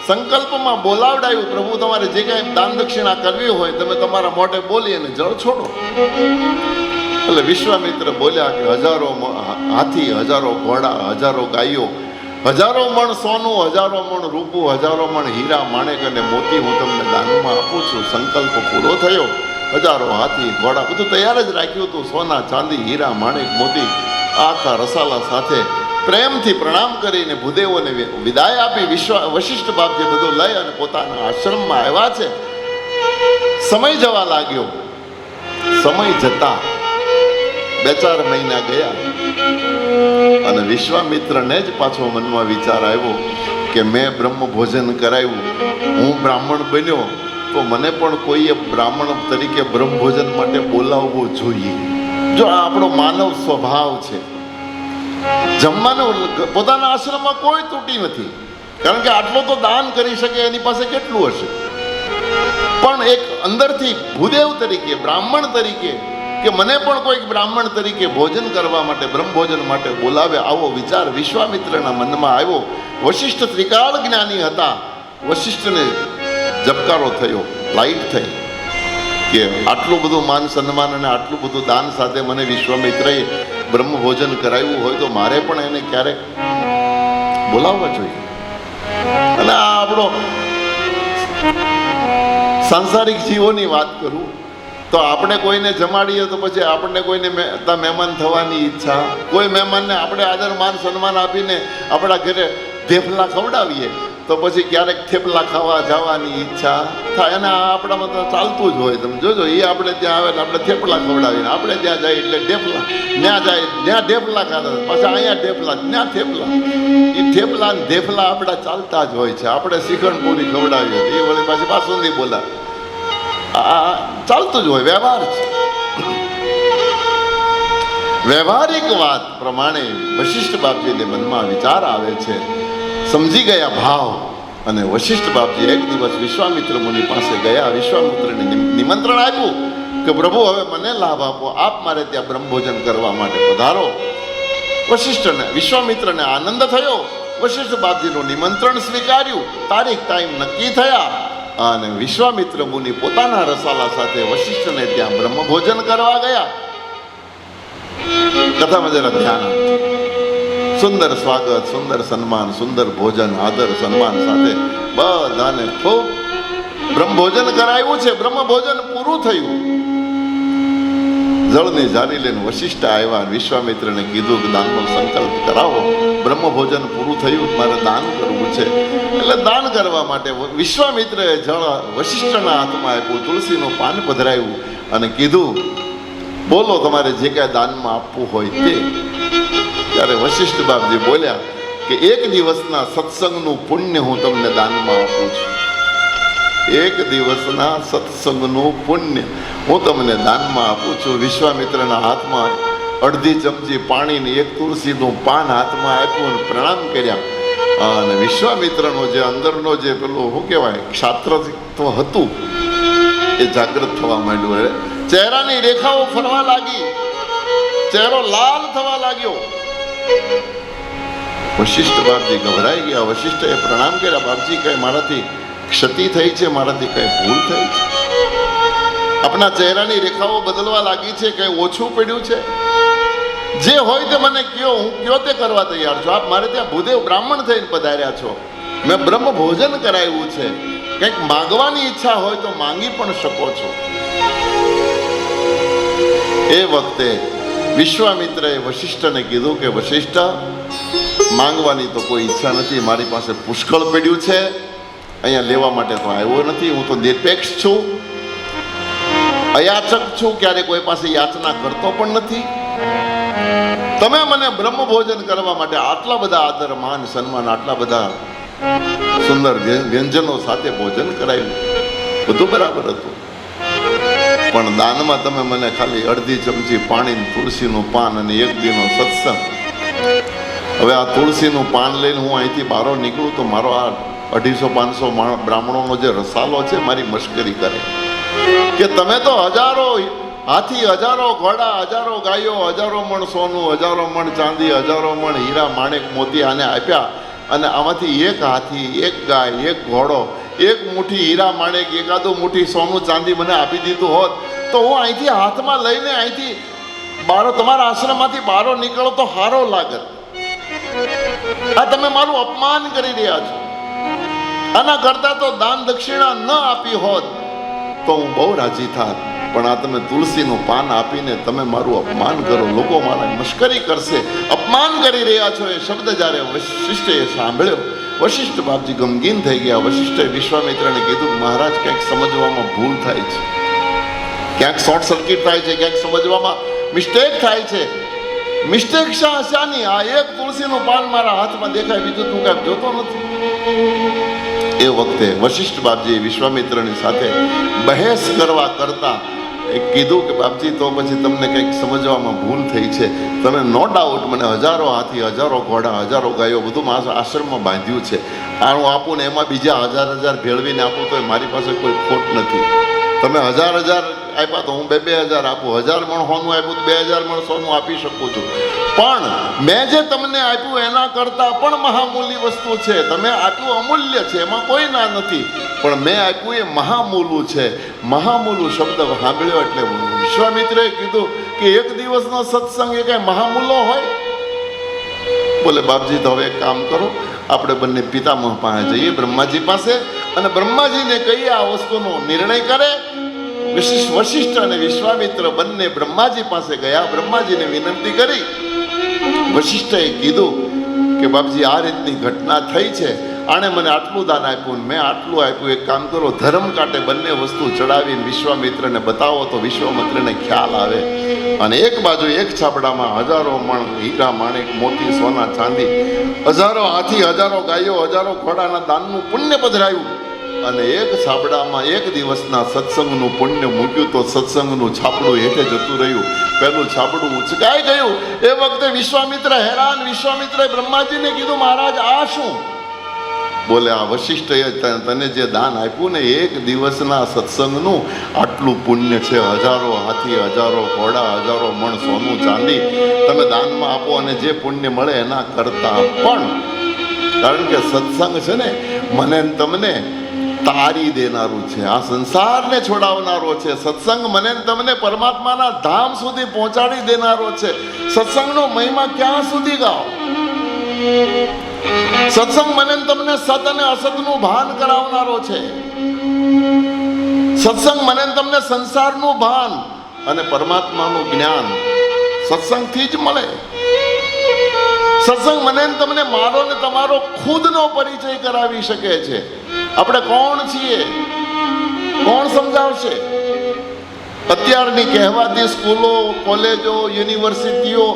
સંકલ્પમાં બોલાવડાયું, પ્રભુ, તમારે જે કાંઈ દાન દક્ષિણા કરવી હોય તમે તમારા મોઢે બોલી અને જળ છોડો. એટલે વિશ્વામિત્ર બોલ્યા કે હજારો હાથી, હજારો ઘોડા, હજારો ગાયો, હજારો મણ સોનું, હજારો મણ રૂપું, હજારો મણ હીરા માણેક અને મોતી હું તમને દાનમાં આપું છું. સંકલ્પ પૂરો થયો. હજારો હાથી ઘોડા બધું તૈયાર જ રાખ્યું હતું. સોના ચાંદી હીરા માણેક મોતી આખા રસાલા સાથે પ્રેમથી પ્રણામ કરીને ભૂદેવોને વિદાય આપી વશિષ્ઠ બાપજી બધું લઈ અને પોતાના આશ્રમમાં આવ્યા છે. સમય જવા લાગ્યો. સમય જતા 2-4 મહિના ગયા અને વિશ્વામિત્રને જ પાછો મનમાં વિચાર આવ્યો કે મેં બ્રહ્મ ભોજન કરાવ્યું, હું બ્રાહ્મણ બન્યો, તો મને પણ કોઈએ બ્રાહ્મણ તરીકે બ્રહ્મ ભોજન માટે બોલાવવું જોઈએ. જો આ આપણો માનવ સ્વભાવ છે. જમવાનું પોતાના આશ્રમમાં કોઈ તૂટી નથી, કારણ કે આટલો તો દાન કરી શકે એની પાસે કેટલું હશે. પણ એક અંદરથી ભૂદેવ તરીકે, બ્રાહ્મણ તરીકે, કે મને પણ કોઈક બ્રાહ્મણ તરીકે ભોજન કરવા માટે, બ્રહ્મ ભોજન માટે બોલાવે, આવો વિચાર વિશ્વામિત્રના મનમાં આવ્યો. વશિષ્ઠ ત્રિકાળ જ્ઞાની હતા. વશિષ્ઠને ઝબકારો થયો, લાઈટ થઈ કે આટલું બધું માન સન્માન અને આટલું બધું દાન સાથે મને વિશ્વામિત્રએ બ્રહ્મ ભોજન કરાવ્યું હોય તો મારે પણ એને ક્યારેક બોલાવવા જોઈએ. અને આ આપણો સાંસારિક જીવોની વાત કરું તો આપણે કોઈને જમાડીએ તો પછી આપણને કોઈને મહેમાન થવાની ઈચ્છા, કોઈ મહેમાનને આપણે આદર માન સન્માન આપીને આપણા ઘરે થેપલા ખવડાવીએ તો પછી ક્યારેક થેપલા ખાવા જવાની ઈચ્છા થાય. અને આપણામાં તો ચાલતું જ હોય. તમે જોજો, એ આપણે ત્યાં આવે ને આપણે થેપલા ખવડાવીને આપણે ત્યાં જાય એટલે ઢેપલા, ત્યાં જાય ત્યાં ઢેપલા ખાતા, પાછા અહીંયા ઢેપલા, ત્યાં થેપલા. એ થેપલા ને ઢેફલા આપણા ચાલતા જ હોય છે. આપણે શ્રીખંડ પૂરી ખવડાવીએ એ વળી પાછી બાસુંદી બોલા, આ ચાલતું જ હોય, વ્યવહાર છે. વ્યવહારિક વાત પ્રમાણે વશિષ્ઠ બાપજીને મનમાં વિચાર આવે છે, સમજી ગયા ભાવ. અને વશિષ્ઠ બાપજી એક દિવસ વિશ્વામિત્ર મુનિ પાસે ગયા. વિશ્વામિત્રને નિમંત્રણ આપ્યું કે પ્રભુ હવે મને લાભ આપો, આપ મારે ત્યાં બ્રહ્મભોજન કરવા માટે પધારો. વિશ્વામિત્રને આનંદ થયો. વશિષ્ઠ બાપજીનું નિમંત્રણ સ્વીકાર્યું. તારીખ ટાઈમ નક્કી થયા અને વિશ્વામિત્ર મુનિ પોતાના રસાલા સાથે વશિષ્ઠને ત્યાં બ્રહ્મભોજન કરવા ગયા. કથામાં જરા ધ્યાન આપજો. સુંદર સ્વાગત, સુંદર સન્માન, સુંદર ભોજન, આદર સન્માન સાથે બધાને ખૂબ બ્રહ્મભોજન કરાવ્યું છે. બ્રહ્મભોજન પૂરું થયું. જળની જારી લઈને વશિષ્ઠ આવ્યા. વિશ્વામિત્રને કીધું કે દાનનો સંકલ્પ કરાવો. બ્રહ્મભોજન પૂરું થયું, મારે દાન કરવું છે. એટલે દાન કરવા માટે વિશ્વામિત્રએ જળ વશિષ્ઠના હાથમાં આપ્યું, તુલસીનું પાન પધરાવ્યું અને કીધું, બોલો તમારે જે કાંઈ દાનમાં આપવું હોય તે. ત્યારે વશિષ્ઠ બાપજી બોલ્યા કે એક દિવસના સત્સંગનું પુણ્ય હું તમને દાનમાં આપું છું. એક દિવસના સત્સંગનું પુણ્ય હું તમને દાનમાં આપું છું. વિશ્વામિત્રના હાથમાં અડધી ચમચી પાણીને એક તુલસીનું પાન હાથમાં આપ્યું અને પ્રણામ કર્યા. અને વિશ્વામિત્રનો જે અંદરનો જે પેલું શું કહેવાય ક્ષાત્રત્વ હતું એ જાગૃત થવા માંડ્યું. ચહેરાની રેખાઓ ફરવા લાગી, ચહેરો લાલ થવા લાગ્યો. વશિષ્ઠ બાપજી ગભરાઈ ગયા. વશિષ્ઠએ પ્રણામ કર્યા, બાપજી કઈ મારાથી ક્ષતિ થઈ છે, મારાથી કઈ ભૂલ થઈ છે? આપણા ચહેરાની રેખાઓ બદલવા લાગી છે, કઈ ઓછું પડ્યું છે? જે હોય તે મને કયો, હું કયો તે કરવા તૈયાર છું. આપ મારે ત્યાં ભૂદેવ બ્રાહ્મણ થઈને પધાર્યા છો, મેં બ્રહ્મ ભોજન કરાવ્યું છે. કંઈક માંગવાની ઈચ્છા હોય તો માંગી પણ શકો છો. એ વખતે વિશ્વામિત્રએ વશિષ્ઠને કીધું કે વશિષ્ઠ, માંગવાની તો કોઈ ઈચ્છા નથી, મારી પાસે પુષ્કળ પડ્યું છે, અહીંયા લેવા માટે તો આવ્યો નથી. હું તો નિરપેક્ષ છું, અયાચક છું, ક્યારે કોઈ પાસે યાચના કરતો પણ નથી. તમે મને બ્રહ્મ ભોજન કરવા માટે આટલા બધા આદર માન સન્માન, આટલા બધા સુંદર વ્યંજનો સાથે ભોજન કરાવ્યું, બધું બરાબર હતું. પણ દાનમાં તમે મને ખાલી અડધી ચમચી પાણી, તુલસીનું પાન અને એક દીનો સત્સંગ. હવે આ તુલસીનું પાન લઈને હું અહીંથી બહાર નીકળું તો મારો આ 250-500 બ્રાહ્મણોનો જે રસાલો છે મારી મશ્કરી કરે કે તમે તો હજારો હાથી, હજારો ઘોડા, હજારો ગાયો, હજારો મણ સોનું, હજારો મણ ચાંદી, હજારો મણ હીરા માણેક મોતી આને આપ્યા, અને આમાંથી એક હાથી, એક ગાય, એક ઘોડો, એક મુઠ્ઠી હીરા માણેક, એકાદું મુઠ્ઠી સોનું ચાંદી મને આપી દીધું હોત તો હું અહીંથી હાથમાં લઈને અહીંથી બારો તમારા આશ્રમમાંથી બારો નીકળો તો હારો લાગત. આ તમે મારું અપમાન કરી રહ્યા છો. આના કરતા તો દાન દક્ષિણા ન આપી હોત તો હું બહુ રાજી થાત. પણ આ તમે તુલસીનું પાન આપીને તમે મારું અપમાન કરો. લોકો મારા મશ્કરી કરશે, અપમાન કરી રહ્યા છો. એ શબ્દ જ્યારે વશિષ્ઠે સાંભળ્યો, વશિષ્ઠ બાપજી ગમગીન થઈ ગયા. વશિષ્ઠે વિશ્વામિત્રને કીધું, મહારાજ ક્યાંક સમજવામાં ભૂલ થાય છે, ક્યાંક શોર્ટ સર્કિટ થાય છે, ક્યાંક સમજવામાં મિસ્ટેક થાય છે. મિસ્ટેક શાની? આ એક તુલસીનું પાન મારા હાથમાં દેખાય, બીજું તું કાંઈ જોતો નથી. એ વખતે વશિષ્ઠ બાપજીએ વિશ્વામિત્રની સાથે બહેસ કરવા કરતા કીધું કે બાપજી, તો પછી તમને કંઈક સમજવામાં ભૂલ થઈ છે. તમે નો ડાઉટ મને હજારો હાથી, હજારો ઘોડા, હજારો ગાયો બધું મારા આશ્રમમાં બાંધ્યું છે. આ હું આપું ને એમાં બીજા હજાર ભેળવીને આપું તો મારી પાસે કોઈ ખોટ નથી. તમે હજાર આપ્યા તો હું 2,000 આપું. 1000 મણ સોનું આપ્યું તો 2000 મણ સોનું આપી શકું છું. પણ મેં જે તમને આપ્યું એના કરતાં પણ મહામૂલ્ય વસ્તુ છે. તમે આપ્યું અમૂલ્ય છે, એમાં કોઈ ના નથી, પણ મેં આપ્યું એ મહામૂલું છે. મહામૂલું શબ્દ સાંભળ્યો એટલે વિશ્વામિત્રએ કીધું કે એક દિવસનો સત્સંગ એ કઈ મહામૂલો હોય? બોલે બાપજી, તો હવે એક કામ કરો, આપણે બંને પિતામહ પાસે જઈએ, બ્રહ્માજી પાસે, અને બ્રહ્માજીને કહીએ આ વસ્તુનો નિર્ણય કરે. વશિષ્ઠ અને વિશ્વામિત્ર બંને બ્રહ્માજી પાસે ગયા. બ્રહ્માજીને વિનંતી કરી. વશિષ્ઠએ કીધું કે બાપજી, આ રીતની ઘટના થઈ છે, આણે મને આટલું દાન આપ્યું, મેં આટલું આપ્યું. એક કામ કરો, ધર્મ કાંટે બંને વસ્તુ ચડાવીને વિશ્વામિત્રને બતાવો તો વિશ્વામિત્રને ખ્યાલ આવે. અને એક બાજુ એક છાપડામાં હજારો મણ હીરા, માણેક, મોતી, સોના, ચાંદી, હજારો હાથી, હજારો ગાયો, હજારો ઘોડાના દાનનું પુણ્ય પધરાયું. અને એક છાપડામાં એક દિવસના સત્સંગનું પુણ્ય મૂક્યું તો સત્સંગનું છાપડું હેઠે જતું રહ્યું. પેલું છાપડું ઉચકાઈ ગયું. એ વખતે વિશ્વામિત્ર હેરાન. વિશ્વામિત્રએ બ્રહ્માજીને કીધું, મહારાજ આ શું? બોલે, આ વશિષ્ઠએ તને જે દાન આપ્યું ને, એક દિવસના સત્સંગનું આટલું પુણ્ય છે. હજારો હાથી, હજારો ઘોડા, હજારો મણ સોનું ચાંદી તમે દાનમાં આપો, અને જે પુણ્ય મળે એના કરતા પણ, કારણ કે સત્સંગ છે ને મને તમને તારી દેનારું છે, આ સંસારને છોડાવનારો છે. સત્સંગ મને તમને પરમાત્માના ધામ સુધી પહોંચાડી દેનારો છે. સત્સંગનો મહિમા ક્યાં સુધી ગાઓ? સત્સંગ મને તમને સત અને અસતનું ભાન કરાવનારો છે. સત્સંગ મને તમને સંસારનું ભાન અને પરમાત્માનું જ્ઞાન સત્સંગથી જ મળે. સત્સંગ મને તમને મારો ને તમારો ખુદનો પરિચય કરાવી શકે છે. આપણે કોણ છીએ, કોણ સમજાવશે? અત્યારની કહેવાતી સ્કૂલો, કોલેજો, યુનિવર્સિટીઓ,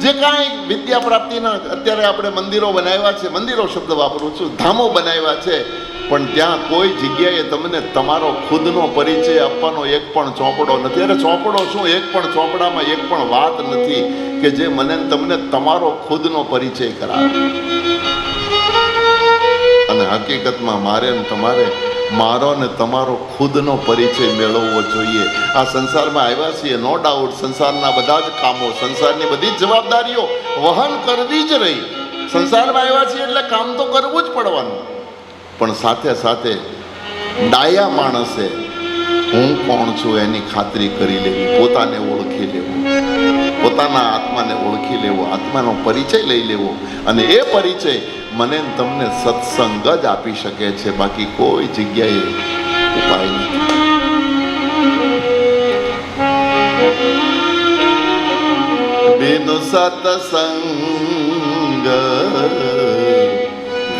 જે કાંઈ વિદ્યા પ્રાપ્તિના અત્યારે આપણે મંદિરો બનાવ્યા છે, મંદિરો શબ્દ વાપરું છું, ધામો બનાવ્યા છે, પણ ત્યાં કોઈ જગ્યાએ તમને તમારો ખુદનો પરિચય આપવાનો એક પણ ચોપડો નથી. અરે ચોપડો શું, એક પણ ચોપડામાં એક પણ વાત નથી કે જે મને તમને તમારો ખુદનો પરિચય કરાવે. અને હકીકતમાં મારે ને તમારે મારો ને તમારો ખુદનો પરિચય મેળવવો જોઈએ. આ સંસારમાં આવ્યા છીએ, નો ડાઉટ સંસારના બધા જ કામો, સંસારની બધી જ જવાબદારીઓ વહન કરવી જ રહી. સંસારમાં આવ્યા છીએ એટલે કામ તો કરવું જ પડવાનું. પણ સાથે સાથે ડાયા માણસે હું કોણ છું એની ખાતરી કરી લેવી, પોતાને ઓળખી લેવું, પોતાના આત્માને ઓળખી લેવો, આત્માનો પરિચય લઈ લેવો. અને એ પરિચય મને તમને સત્સંગ જ આપી શકે છે, બાકી કોઈ જગ્યાએ ઉપાય નથી. બિનુ સત્સંગ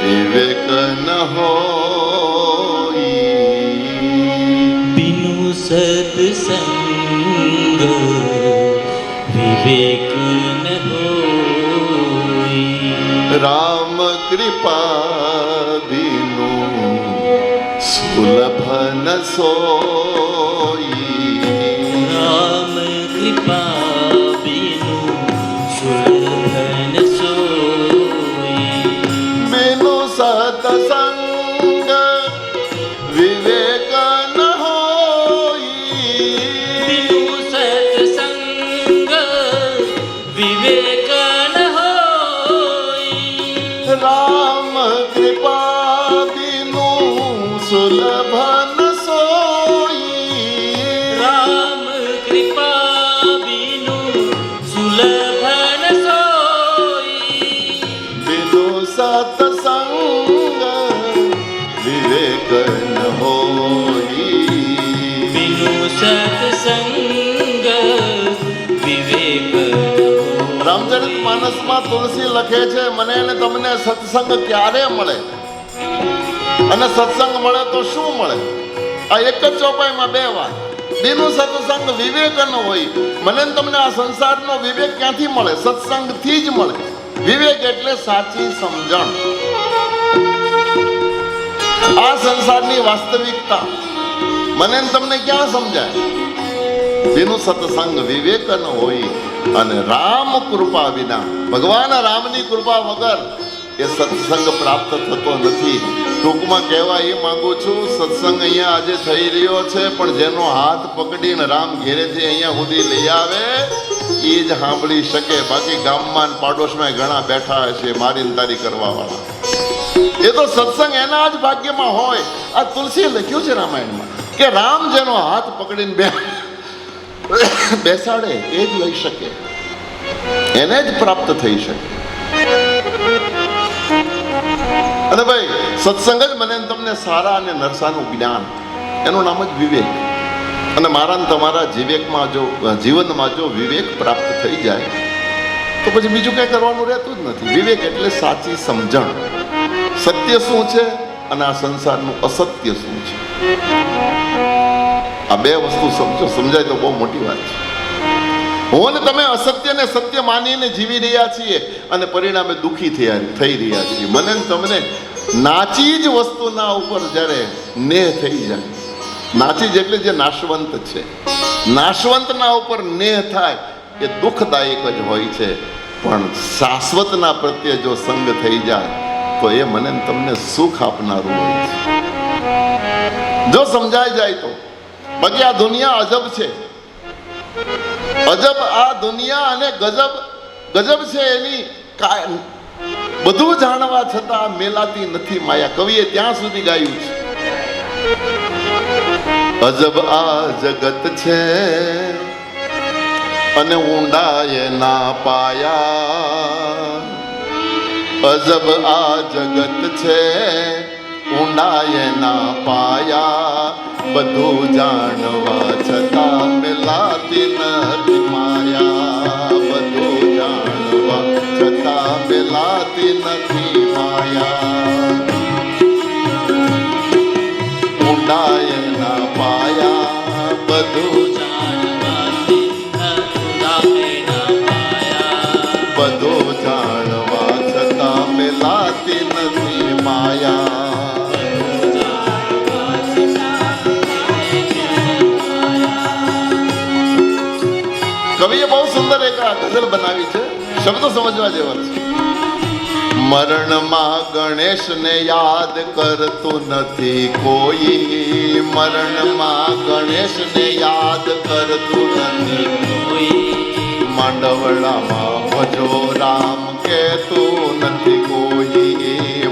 વિવેક ન હોઈ. બિનુ સત્સંગ વિવેક ન હોઈ. રામ કૃપા બિનુ સુલભ ન સોઈ. રામ કૃપા બિનુ સુલભ ન સોઈ. બિનુ સત્સંગ વિવેક ન હોઈ. બિનુ સત્સંગ વિવેક ન હોઈ. રામ કૃપા બિનુ સુલભ ન સોઈ. રામ કૃપા બિનુ સત્સંગ વિવેક ન હોઈ. बिनु सत्संग विवेक રામચરિત માનસમાં તુલસી લખે છે, મને અને તમને સત્સંગ ક્યારે મળે અને સત્સંગ મળે તો શું મળે? આ એક જ ચોપાઈમાં બે વાત. બિનુ સત્સંગ વિવેક ન હોય. મને ને તમને આ સંસારનો વિવેક ક્યાંથી મળે? સત્સંગથી જ મળે. વિવેક એટલે સાચી સમજણ. આ સંસારની વાસ્તવિકતા મને ને તમને ક્યાં સમજાય? બિનુ સત્સંગ વિવેક ન હોય. અને રામ કૃપા વિના, ભગવાન રામની કૃપા વગર એ સત્સંગ પ્રાપ્ત થતો નથી. ટૂંકમાં કહેવા એ માંગુ છું, સત્સંગ અહીંયા આજે થઈ રહ્યો છે, પણ જેનો હાથ પકડીને રામ ઘેરેથી અહીંયા સુધી લઈ આવે એ જ સાંભળી શકે. બાકી ગામમાં ને પાડોશમાં ઘણા બેઠા હશે મારી તારી કરવા વાળા. એ તો સત્સંગ એના જ ભાગ્યમાં હોય. આ તુલસીએ લખ્યું છે રામાયણમાં કે રામ જેનો હાથ પકડીને બેસાડે એ જ લઈ શકે, એને જ પ્રાપ્ત થઈ શકે. અને ભાઈ સત્સંગ જ મને તમને સારા અને નરસાનું જ્ઞાન, એનું નામ જ વિવેક. અને મારા ને તમારા જીવનમાં જો વિવેક પ્રાપ્ત થઈ જાય તો પછી બીજું કંઈ કરવાનું રહેતું જ નથી. વિવેક એટલે સાચી સમજણ, સત્ય શું છે અને આ સંસારનું અસત્ય શું છે. આ બે વસ્તુ સમજાય તો બહુ મોટી વાત છે. હું ને તમે અસત્યને સત્ય માનીને જીવી રહ્યા છીએ અને પરિણામે દુઃખી થઈ રહ્યા છીએ. મને ને તમને નાચી જ વસ્તુના ઉપર જ્યારે નેહ થઈ જાય, નાચી જ એટલે જે નાશવંત છે, નાશવંતના ઉપર નેહ થાય એ દુઃખદાયક જ હોય છે. પણ શાશ્વતના પ્રત્યે જો સંગ થઈ જાય તો એ મને ને તમને સુખ આપનારું હોય છે, જો સમજાઈ જાય તો. બાકી આ દુનિયા અજબ છે, અજબ આ દુનિયા, અને ગજબ છે એની બધું જાણવા છતાં મેલાતી નથી માયા. કવિએ ત્યાં સુધી ગાયું છે, અજબ આ જગત છે અને ઊંડાએ ના પાયા. અજબ આ જગત છે ઊંડાએ ના પાયા. બધું જાણવા છતાં મેલાતી નથી માયા. બધું જાણવા છતાં મેલાતી નથી માયા. ઊંડાએ ના પાયા. બધું બધું જાણવા છતાં મેલાતી નથી માયા. કવિએ બહુ સુંદર એક ગઝલ બનાવી છે, શબ્દો સમજવા જેવા છે. મરણમાં ગણેશને યાદ કરતું નથી કોઈ. મરણમાં ગણેશને યાદ કરતું નથી કોઈ. માંડવડામાં ભજો રામ કહેતું નથી કોઈ.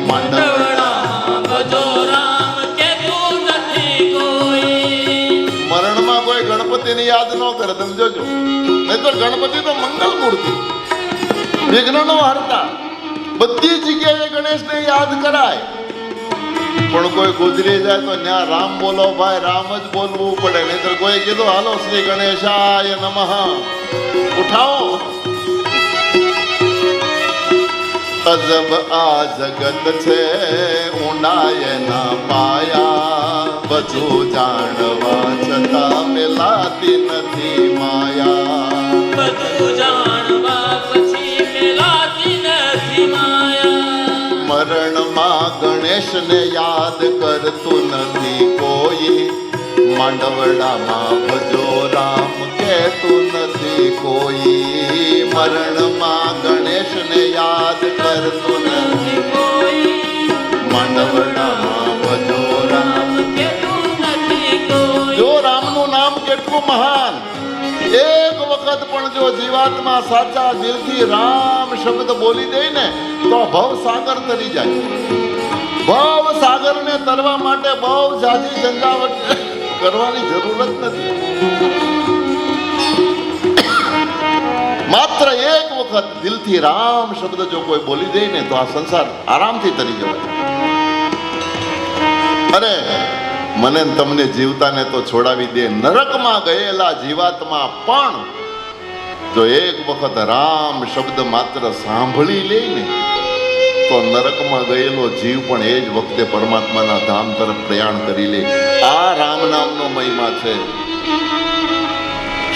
માંડવડામાં ભજો રામ કહેતું નથી કોઈ. મરણમાં કોઈ ગણપતિને યાદ ન કરે, તમે જોજો. નહીં તો ગણપતિ તો મંગલ મૂર્તિ, વિઘ્નનો હરતા. બધી જગ્યાએ ગણેશને યાદ કરાય, પણ કોઈ ગુજરી જાય તો ત્યાં રામ બોલો ભાઈ, રામ જ બોલવું પડે. નહીં તો કોઈ કીધું હાલો શ્રી ગણેશાય નમઃ, ઉઠાવો. અજબ આ જગત છે ઊંડાએ ના પાયા. બધું જાણવા છતાં મેલાતી નથી માયા. બધું જાણવા પછી મેલાતી નથી માયા. મરણમાં ગણેશને યાદ કરતું નથી કોઈ. માંડવડામાં ભજો રામ કહેતું નથી કોઈ. મરણમાં ગણેશને યાદ કરતું નથી કોઈ. માંડવડામાં ભજો રામ કહેતું નથી કોઈ. જો રામનું નામ કેટલું મહાન. એક વખત પણ જો જીવાત્મા સાચા દિલથી રામ શબ્દ બોલી દે ને તો ભવ સાગર તરી જાય. ભવ સાગરને તરવા માટે બહુ જાજી ઝંઝાવટ કરવાની જરૂર જ નથી. માત્ર એક વખત દિલથી રામ શબ્દ જો કોઈ બોલી દે ને તો આ સંસાર આરામથી તરી જવાય. અરે મને ને તમને જીવતાને તો છોડાવી દે, નરકમાં ગયેલા જીવાત્મા પણ જો એક વખત રામ શબ્દ માત્ર સાંભળી લે ને તો નરકમાં ગયેલો જીવ પણ એ જ વખતે પરમાત્માના ધામ તરફ પ્રયાણ કરી લે. આ રામ નામનો મહિમા છે.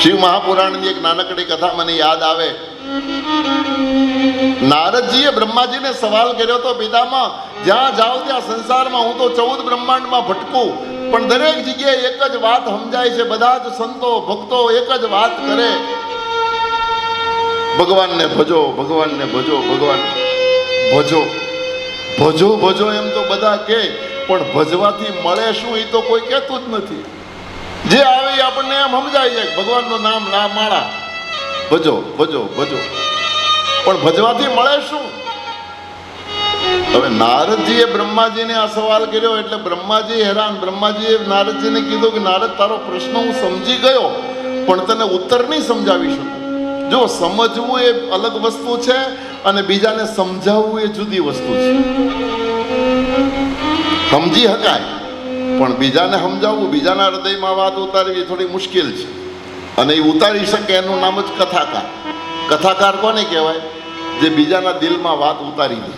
શિવ મહાપુરાણની એક નાનકડી કથા મને યાદ આવે. નારદજીએ બ્રહ્માજીને સવાલ કર્યો તો, પિતામાં જ્યાં જાઓ ત્યાં સંસારમાં હું તો 14 બ્રહ્માંડમાં ભટકું, પણ દરેક જગ્યાએ એક જ વાત સમજાય છે. બધા જ સંતો ભક્તો એક જ વાત કરે, ભગવાનને ભજો, ભગવાનને ભજો, ભગવાન ભજો, ભજો ભજો એમ તો બધા કહે, પણ ભજવાથી મળે શું એ તો કોઈ કહેતું જ નથી. જે આવે આપણને એમ સમજાય છે ભગવાનનું નામ ના માળા, ભજો ભજો ભજો, પણ ભજવાથી મળે શું? હવે નારદજીએ બ્રહ્માજીને આ સવાલ કર્યો એટલે બ્રહ્માજી હેરાન. બ્રહ્માજીએ નારદજીને કીધું કે નારદ, તારો પ્રશ્ન હું સમજી ગયો, પણ તને ઉત્તર નહીં સમજાવી શકું. જો સમજવું એ અલગ વસ્તુ છે અને બીજાને સમજાવવું એ જુદી વસ્તુ છે. સમજી શકાય, પણ બીજાને સમજાવવું, બીજાના હૃદયમાં વાત ઉતારવી થોડી મુશ્કેલ છે. અને એ ઉતારી શકે એનું નામ જ કથાકાર. કથાકાર કોને કહેવાય? જે બીજાના દિલમાં વાત ઉતારી દે.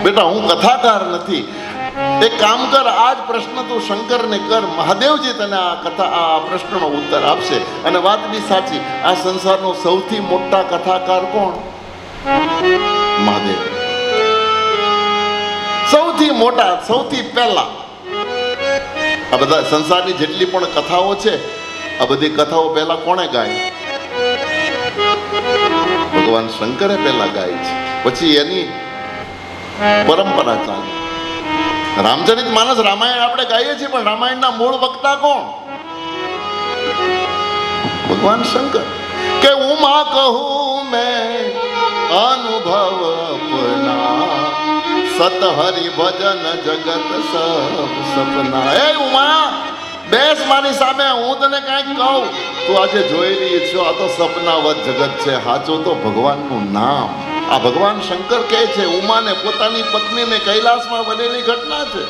બેટા હું કથાકાર નથી. એક કામ કર, આ જ પ્રશ્ન તું શંકરને કર, મહાદેવજી તને આ પ્રશ્નનો ઉત્તર આપશે. અને વાત બી સાચી, આ સંસારનો સૌથી મોટા કથાકાર કોણ? મહાદેવ. સૌથી મોટા, સૌથી પહેલા. આ બધા સંસારની જેટલી પણ કથાઓ છે, આ બધી કથાઓ પહેલા કોણે ગાય? ભગવાન શંકરે પહેલા ગાય છે, પછી એની પરંપરા ચાલે. રામચરિત માનસ, રામાયણ આપણે ગાઈએ છીએ, પણ રામાયણના મૂળ વક્તા કોણ? ભગવાન શંકર. કે ઉમા કહું મેં અનુભવ અપના, સત હરિ ભજન જગત સબ સપના. એ ઉમા, બેસ મારી સામે, હું તને કાંઈક કહું. તું આજે જોઈ રહી છો, આ તો સપનાવત જગત છે, સાચું તો ભગવાનનું નામ. આ ભગવાન શંકર કહે છે ઉમાને પોતાની પત્નીને કૈલાસમાં બનેલી ઘટના છે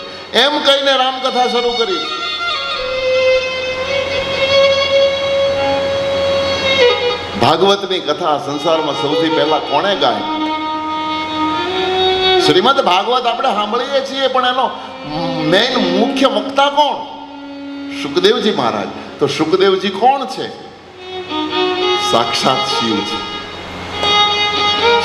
એમ કહીને રામકથા શરૂ કરી. ભાગવતની કથા સંસારમાં સૌથી પહેલા કોણે ગાય? શ્રીમદ ભાગવત આપણે સાંભળીએ છીએ, પણ એનો મેઇન મુખ્ય વક્તા કોણ? સુખદેવજી મહારાજ. તો સુખદેવજી કોણ છે? સાક્ષાત શિવ છે.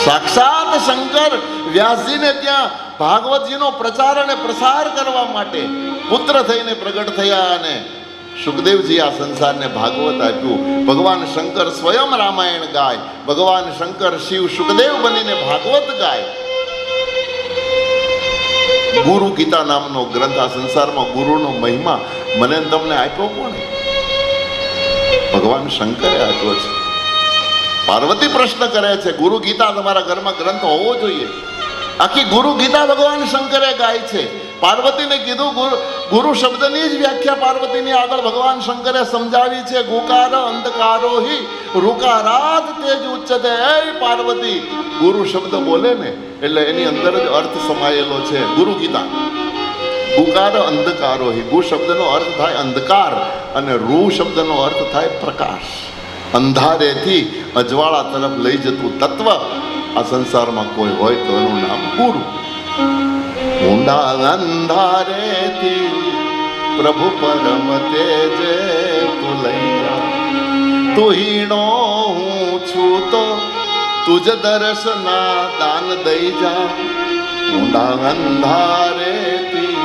સાક્ષાત શંકર વ્યાસજીને ત્યાં ભાગવતજીનો પ્રચાર અને પ્રસાર કરવા માટે પુત્ર થઈને પ્રગટ થયા અને સુખદેવજી આ સંસારને ભાગવત આપ્યું. ભગવાન શંકર સ્વયં રામાયણ ગાય, ભગવાન શંકર શિવ સુખદેવ બનીને ભાગવત ગાય. ગુરુ ગીતા નામનો ગ્રંથ આ સંસારમાં ગુરુનો મહિમા મને તમને આપ્યો કોને? ભગવાન શંકરે આપ્યો છે. પાર્વતી પ્રશ્ન કરે છે, ગુરુ ગીતા તમારા ઘરમાં ગ્રંથ હોવો જોઈએ. આખી ગુરુ ગીતા ભગવાન શંકરે ગાય છે. પાર્વતીને કીધું, ગુરુ શબ્દની જ વ્યાખ્યા પાર્વતીની આગળ ભગવાન શંકરે સમજાવી છે. ગુકાર અંધકારો હિ રુકારાત તેજ ઉચ્ચતે. એ પાર્વતી, ગુરુ શબ્દ બોલે ને એટલે એની અંદર જ અર્થ સમાયેલો છે. ગુરુ ગીતા. ગુકાર અંધકારો હિ, ગુ શબ્દનો અર્થ થાય અંધકાર અને રૂ શબ્દનો અર્થ થાય પ્રકાશ. અંધારેથી અજવાળા તરફ લઈ જતું તત્વ આ સંસારમાં કોઈ હોય તો એનું નામ ગુરુ. ઊંડા અંધારેથી પ્રભુ પરમ તેજે તું લઈ જા. તું હીણો હું છું તો તુજ દર્શના દાન દઈ જા. ઊંડા અંધારેથી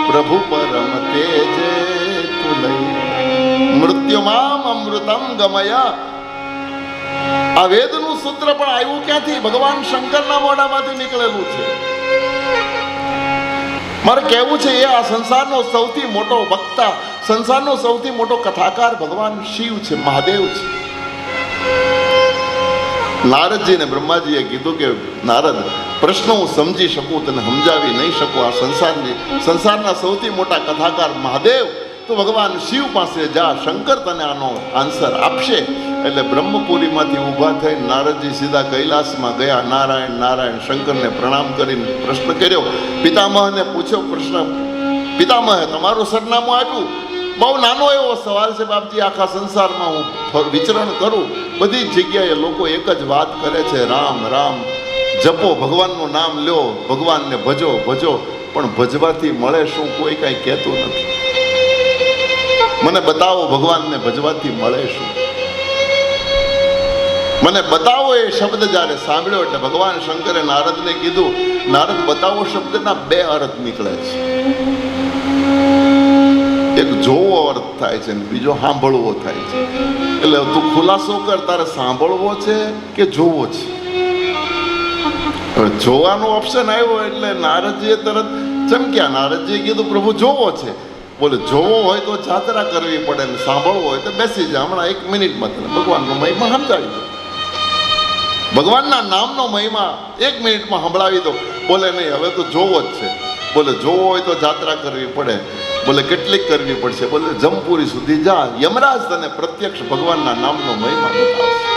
પ્રભુ પરમ તેજે તું લઈ જા. મૃત્યુમામ અમૃતમ ગમયા. આ વેદનું સૂત્ર પણ આવ્યું ક્યાંથી? ભગવાન શંકરના મોઢામાંથી નીકળેલું છે. મારે કહેવું છે એ આ સંસારનો સૌથી મોટો વક્તા, સંસારનો સૌથી મોટો કથાકાર ભગવાન શિવ છે, મહાદેવ છે. નારદજીને બ્રહ્માજીએ કીધું કે નારદ, પ્રશ્ન હું સમજી શકું, તને સમજાવી નહીં શકું. આ સંસારના સૌથી મોટા કથાકાર મહાદેવ તો ભગવાન શિવ પાસે જા, શંકર તને આનો આન્સર આપશે. એટલે બ્રહ્મપુરીમાંથી ઊભા થઈ નારદજી સીધા કૈલાસમાં ગયા. નારાયણ નારાયણ શંકરને પ્રણામ કરીને પ્રશ્ન કર્યો. પિતામહને પૂછ્યો પ્રશ્ન, પિતામહ તમારું સરનામું આપ્યું? બહુ નાનો એવો સવાલ છે બાપજી. આખા સંસારમાં હું વિચરણ કરું, બધી જ જગ્યાએ લોકો એક જ વાત કરે છે, રામ રામ જપો, ભગવાનનું નામ લ્યો, ભગવાનને ભજો ભજો. પણ ભજવાથી મળે શું? કોઈ કાંઈ કહેતું નથી. મને બતાવો ભગવાનને ભજવાથી મળે શું? મને બતાવો. એ શબ્દ જ્યારે સાંભળ્યો એટલે ભગવાન શંકરે નારદને કીધું, નારદ બતાવો શબ્દના બે અર્થ નીકળે છે. એક જોવો અર્થ થાય છે ને બીજો સાંભળવો થાય છે. એટલે તું ખુલાસો કર, તારે સાંભળવો છે કે જોવો છે? હવે જોવાનો ઓપ્શન આવ્યો એટલે નારદજીએ તરત ચમક્યા. નારદજીએ કીધું પ્રભુ જોવો છે. બોલે જોવો હોય તો જાત્રા કરવી પડે ને સાંભળવો હોય તો બેસી જાય, હમણાં 1 મિનિટમાં તને ભગવાનનો મહિમા સમજાવી દો, ભગવાનના નામનો મહિમા 1 મિનિટમાં સંભળાવી દો. બોલે નહીં, હવે તો જોવો જ છે. બોલે જોવો હોય તો જાત્રા કરવી પડે. બોલે કેટલીક કરવી પડશે? બોલે જમપુરી સુધી જા, યમરાજ તને પ્રત્યક્ષ ભગવાનના નામનો મહિમા બતાવશે.